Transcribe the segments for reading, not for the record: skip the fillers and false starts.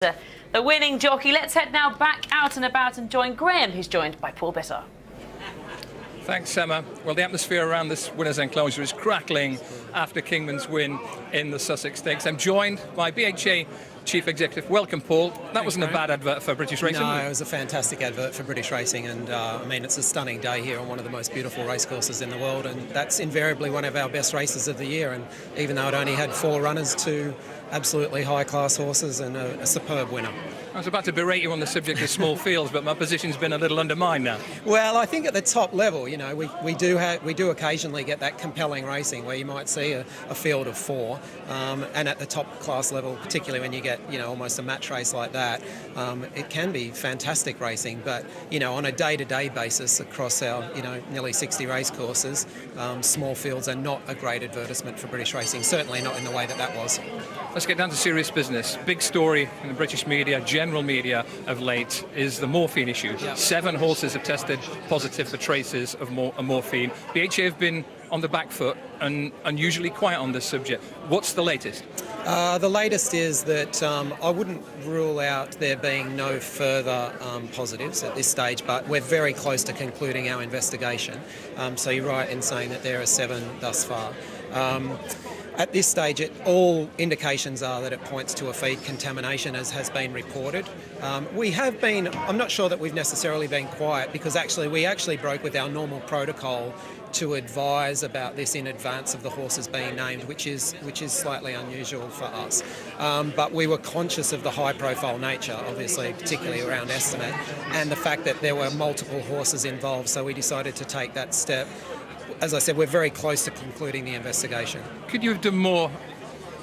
The winning jockey. Let's head now back out and about and join Graham, who's joined by Paul Bittar. Thanks, Emma. Well, the atmosphere around this winner's enclosure is crackling after Kingman's win in the Sussex Stakes. I'm joined by BHA Chief Executive. Welcome, Paul. That wasn't a bad advert for British racing. No, it was a fantastic advert for British racing, and I mean, it's a stunning day here on one of the most beautiful racecourses in the world, and that's invariably one of our best races of the year. And even though it only had 4 runners, 2 absolutely high-class horses and a superb winner. I was about to berate you on the subject of small fields, but my position's been a little undermined now. Well, I think at the top level, you know, we do occasionally get that compelling racing where you might see a field of 4, and at the top class level, particularly when you get, you know, almost a match race like that, it can be fantastic racing. But, you know, on a day-to-day basis across our, you know, nearly 60 race courses, small fields are not a great advertisement for British racing, certainly not in the way that was. Let's get down to serious business. Big story in the British media, general media of late, is the morphine issue. Yep. 7 horses have tested positive for traces of morphine. BHA have been on the back foot and unusually quiet on this subject. What's the latest? The latest is that I wouldn't rule out there being no further positives at this stage, but we're very close to concluding our investigation. So you're right in saying that there are 7 thus far. At this stage, all indications are that it points to a feed contamination, as has been reported. I'm not sure that we've necessarily been quiet, because we actually broke with our normal protocol to advise about this in advance of the horses being named, which is slightly unusual for us. But we were conscious of the high-profile nature, obviously, particularly around estimate, and the fact that there were multiple horses involved, so we decided to take that step. As I said, we're very close to concluding the investigation. Could you have done more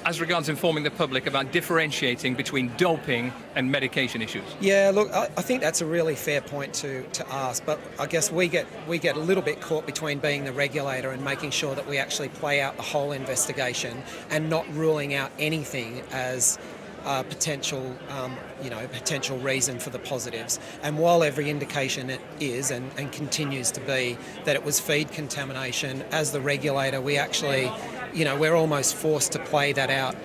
as regards informing the public about differentiating between doping and medication issues? Yeah, look, I think that's a really fair point to ask, but I guess we get a little bit caught between being the regulator and making sure that we actually play out the whole investigation and not ruling out anything as potential reason for the positives. And while every indication it is and continues to be that it was feed contamination, as the regulator, we actually, you know, we're almost forced to play that out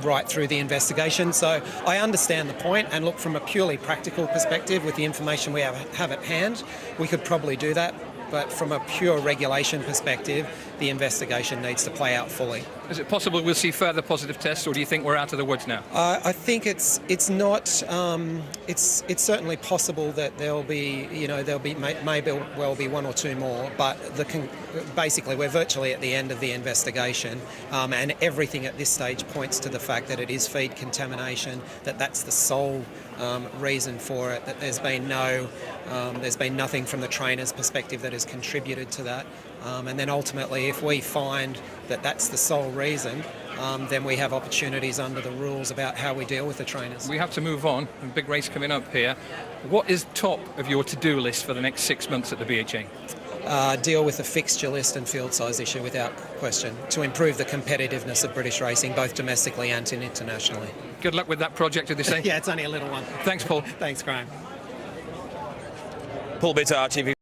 right through the investigation. So I understand the point, and look, from a purely practical perspective, with the information we have at hand, we could probably do that. But from a pure regulation perspective, the investigation needs to play out fully. Is it possible we'll see further positive tests, or do you think we're out of the woods now? I think it's not. It's certainly possible that there'll be, you know, maybe well be 1 or 2 more. But basically, we're virtually at the end of the investigation, and everything at this stage points to the fact that it is feed contamination. That's the sole reason for it. That there's been nothing from the trainer's perspective that has contributed to that. And then ultimately, if we find that that's the sole reason, then we have opportunities under the rules about how we deal with the trainers. We have to move on. A big race coming up here. What is top of your to-do list for the next 6 months at the BHA? Deal with the fixture list and field size issue without question, to improve the competitiveness of British racing, both domestically and internationally. Good luck with that project, did they say? Yeah, it's only a little one. Thanks, Paul. Thanks, Graham. Paul Bittar, Chief